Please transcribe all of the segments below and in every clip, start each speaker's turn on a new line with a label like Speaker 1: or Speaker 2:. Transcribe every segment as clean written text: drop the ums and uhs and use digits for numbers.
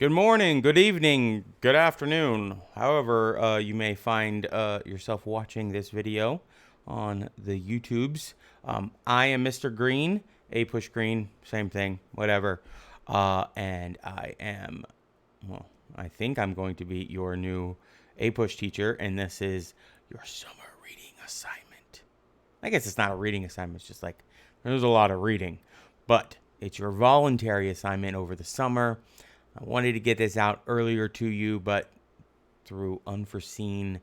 Speaker 1: Good morning, good evening, good afternoon. However, you may find yourself watching this video on the YouTubes. I am Mr. Green, APUSH Green, same thing, whatever. And I am, well, I think I'm going to be your new APUSH teacher, and this is your summer reading assignment. I guess it's not a reading assignment, it's just like there's a lot of reading, but it's your voluntary assignment over the summer. I wanted to get this out earlier to you, but through unforeseen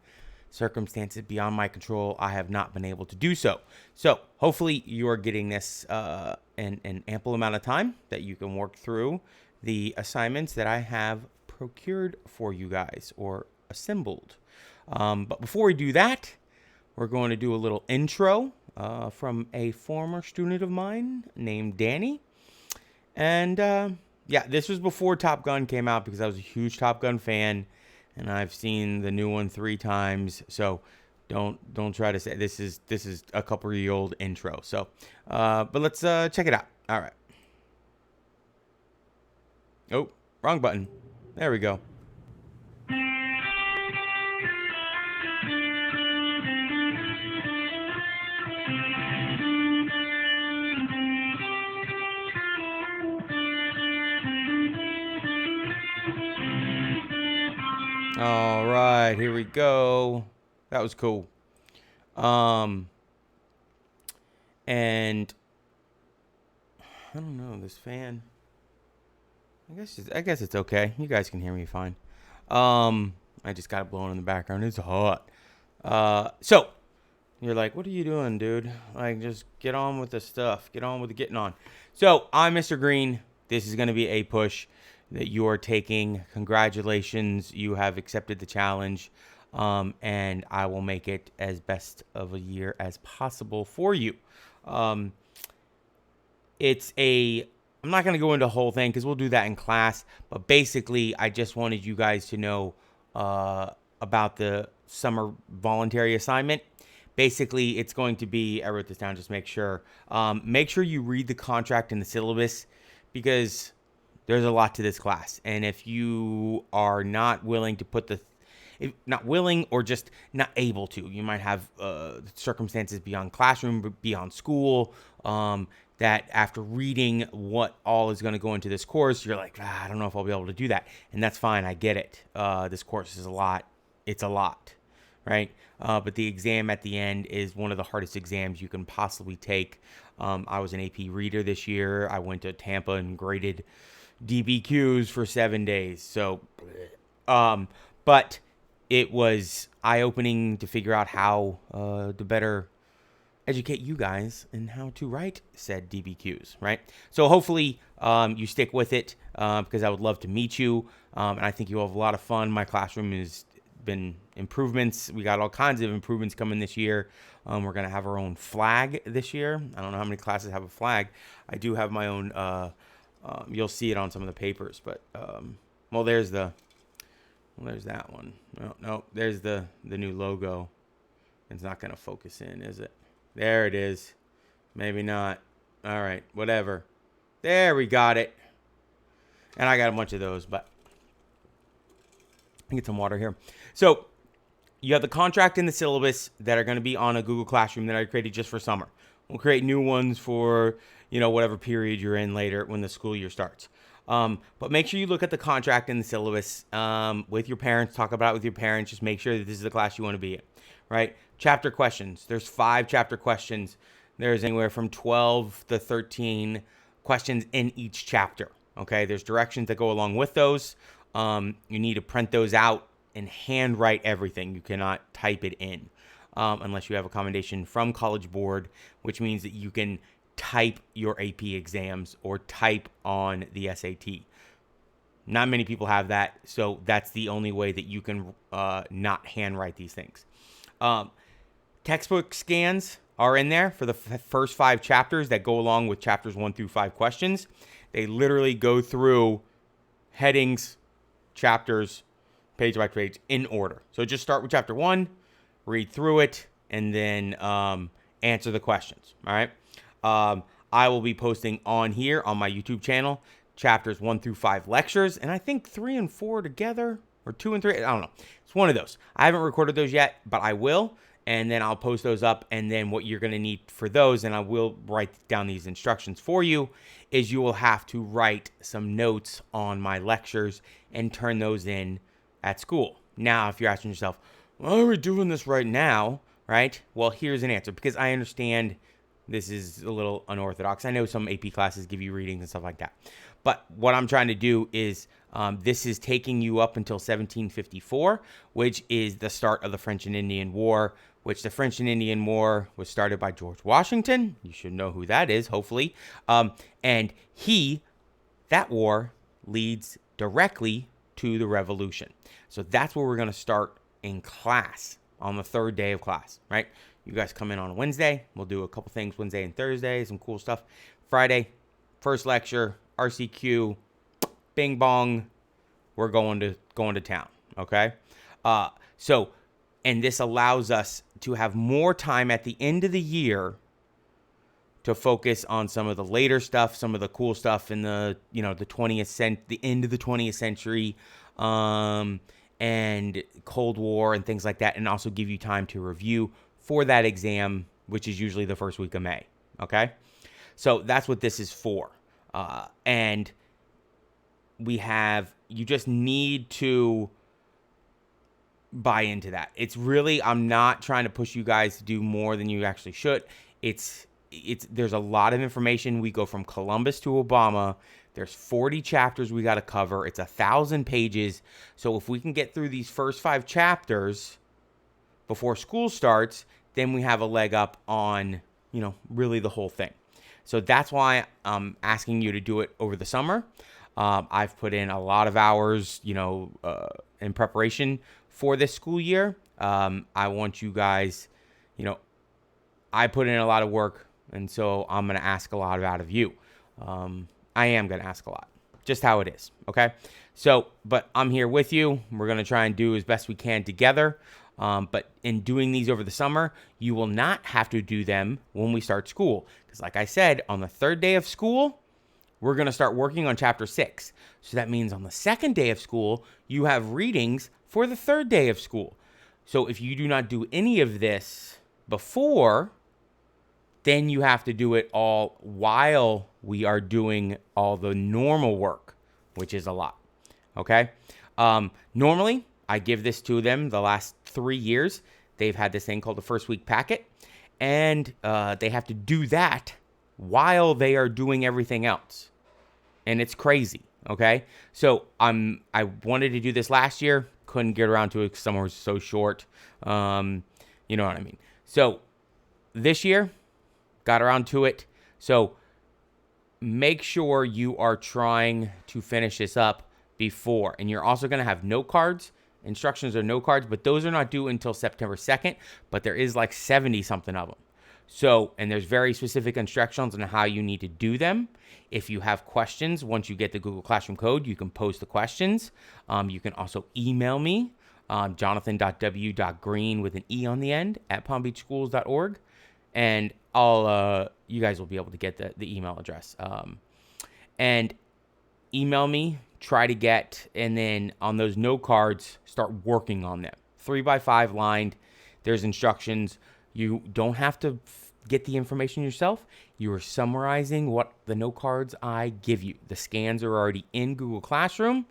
Speaker 1: circumstances beyond my control, I have not been able to do so. So hopefully you are getting this an ample amount of time that you can work through the assignments that I have procured for you guys or assembled. But before we do that, we're going to do a little intro from a former student of mine named Danny. And yeah, this was before Top Gun came out because I was a huge Top Gun fan, and I've seen the new one 3 times. So don't try to say this is a couple-year-old intro. So, but let's check it out. All right. Oh, wrong button. There we go. All right, here we go. That was cool. And I don't know, this fan. I guess it's okay. You guys can hear me fine. I just got it blowing in the background. It's hot. So you're like, what are you doing, dude? Like, just get on with the stuff. Get on with the getting on. So I'm Mr. Green. This is going to be a push that you are taking. Congratulations. You have accepted the challenge. And I will make it as best of a year as possible for you. I'm not going to go into the whole thing because we'll do that in class. But basically, I just wanted you guys to know about the summer voluntary assignment. Basically, it's going to be, I wrote this down, just make sure you read the contract and the syllabus because there's a lot to this class. And if you are not willing to put not willing or just not able to, you might have circumstances beyond classroom, beyond school, that after reading what all is going to go into this course, you're like, I don't know if I'll be able to do that. And that's fine. I get it. This course is a lot. It's a lot, right? But the exam at the end is one of the hardest exams you can possibly take. I was an AP reader this year. I went to Tampa and graded DBQs for 7 days. So, but it was eye-opening to figure out how to better educate you guys in how to write said DBQs, right? So hopefully you stick with it because I would love to meet you. And I think you'll have a lot of fun. My classroom has been improvements. We got all kinds of improvements coming this year. We're going to have our own flag this year. I don't know how many classes have a flag. I do have my own. You'll see it on some of the papers, but well, there's that one. No, there's the new logo. It's not going to focus in, is it? There it is. Maybe not. All right, whatever. There, we got it. And I got a bunch of those, but I get some water here. So you have the contract and the syllabus that are going to be on a Google Classroom that I created just for summer. We'll create new ones for, whatever period you're in later when the school year starts. But make sure you look at the contract and the syllabus with your parents. Talk about it with your parents. Just make sure that this is the class you want to be in, right? Chapter questions. There's 5 chapter questions. There's anywhere from 12 to 13 questions in each chapter, okay? There's directions that go along with those. You need to print those out and handwrite everything. You cannot type it in unless you have a commendation from College Board, which means that you can type your AP exams or type on the SAT. Not many people have that, so that's the only way that you can not handwrite these things. Textbook scans are in there for the first 5 chapters that go along with chapters 1 through 5 questions. They literally go through headings, chapters, page by page in order. So just start with chapter 1, read through it, and then answer the questions. All right. I will be posting on here on my YouTube channel chapters 1 through 5 lectures, and I think 3 and 4 together, or 2 and 3. I don't know. It's one of those. I haven't recorded those yet, but I will, and then I'll post those up. And then what you're going to need for those, and I will write down these instructions for you, is you will have to write some notes on my lectures and turn those in at school. Now, if you're asking yourself, why are we doing this right now, right? Well, here's an answer, because I understand this is a little unorthodox. I know some AP classes give you readings and stuff like that. But what I'm trying to do is, this is taking you up until 1754, which is the start of the French and Indian War, which the French and Indian War was started by George Washington. You should know who that is, hopefully. And that war leads directly to the Revolution. So that's where we're going to start in class on the third day of class, right? You guys come in on Wednesday. We'll do a couple things Wednesday and Thursday, some cool stuff. Friday, first lecture, RCQ, bing bong, we're going to town, okay? And this allows us to have more time at the end of the year to focus on some of the later stuff, some of the cool stuff in the, the the end of the 20th century, and Cold War and things like that, and also give you time to review for that exam, which is usually the first week of May, okay? So that's what this is for. And you just need to buy into that. It's really, I'm not trying to push you guys to do more than you actually should. There's a lot of information. We go from Columbus to Obama. There's 40 chapters we got to cover. It's 1,000 pages. So if we can get through these first 5 chapters before school starts, then we have a leg up on, really the whole thing. So that's why I'm asking you to do it over the summer. I've put in a lot of hours, in preparation for this school year. I want you guys, I put in a lot of work, and so I'm going to ask a lot out of you. I am going to ask a lot, just how it is, okay? So, but I'm here with you. We're going to try and do as best we can together. But in doing these over the summer, you will not have to do them when we start school. Because like I said, on the third day of school, we're going to start working on chapter 6. So that means on the second day of school, you have readings for the third day of school. So if you do not do any of this before, then you have to do it all while we are doing all the normal work, which is a lot. Okay? Normally, I give this to them the last 3 years. They've had this thing called the first week packet, and they have to do that while they are doing everything else. And it's crazy, okay? So I wanted to do this last year, couldn't get around to it because summer was so short. You know what I mean? So this year, got around to it. So make sure you are trying to finish this up before. And you're also going to have note cards. Instructions are note cards, but those are not due until September 2nd, but there is like 70 something of them. So, and there's very specific instructions on how you need to do them. If you have questions, once you get the Google Classroom code, you can post the questions. You can also email me, jonathan.w.green with an E on the end at palmbeachschools.org. And you guys will be able to get the email address. And email me, try to get, and then on those note cards, start working on them. 3x5 lined. There's instructions. You don't have to get the information yourself. You are summarizing what the note cards I give you. The scans are already in Google Classroom.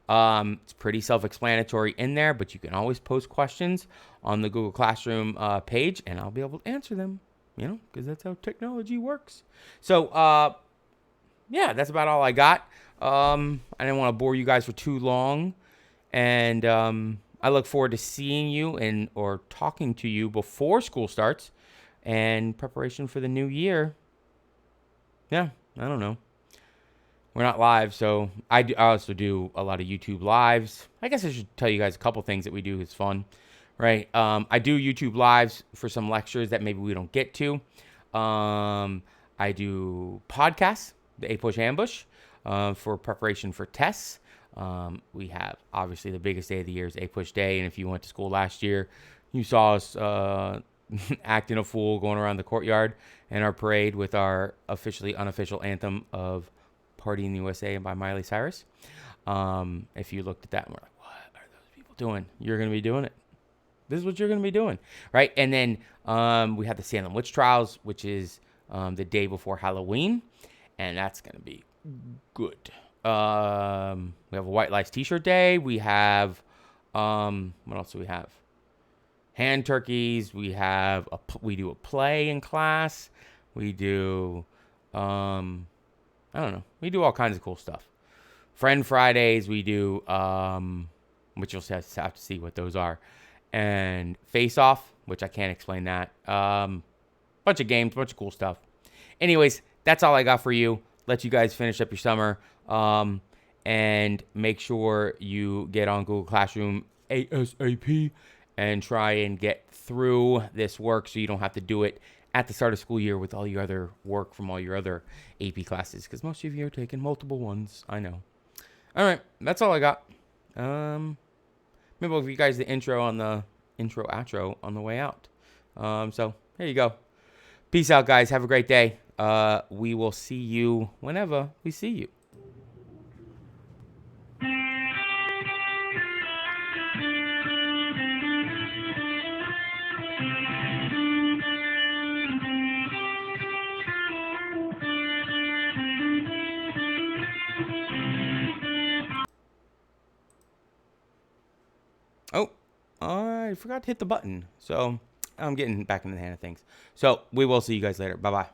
Speaker 1: It's pretty self-explanatory in there, but you can always post questions on the Google Classroom page, and I'll be able to answer them, because that's how technology works. So, yeah, that's about all I got. I didn't want to bore you guys for too long, and I look forward to seeing you or talking to you before school starts and preparation for the new year. Yeah, I don't know. We're not live, so I also do a lot of YouTube lives. I guess I should tell you guys a couple things that we do. It's fun, right? I do YouTube lives for some lectures that maybe we don't get to. I do podcasts, the APUSH Ambush, for preparation for tests. We have, obviously, the biggest day of the year is APUSH Day, and if you went to school last year, you saw us acting a fool going around the courtyard in our parade with our officially unofficial anthem of Party in the USA by Miley Cyrus. If you looked at that and were like, what are those people doing? You're going to be doing it. This is what you're going to be doing, right? And then we have the Salem Witch Trials, which is the day before Halloween, and that's going to be good. We have a White Lies T-shirt day. We have, what else do we have? Hand turkeys. We do a play in class. We do, I don't know. We do all kinds of cool stuff. Friend Fridays. We do, which you'll have to see what those are. And Face Off, which I can't explain that. Bunch of games, bunch of cool stuff. Anyways, that's all I got for you. Let you guys finish up your summer. And make sure you get on Google Classroom ASAP and try and get through this work so you don't have to do it at the start of school year with all your other work from all your other AP classes, because most of you are taking multiple ones. I know. All right, that's all I got. Maybe I'll give you guys the intro on the outro on the way out. So here you go. Peace out, guys. Have a great day. We will see you whenever we see you. Oh, I forgot to hit the button. So I'm getting back into the hand of things. So we will see you guys later. Bye-bye.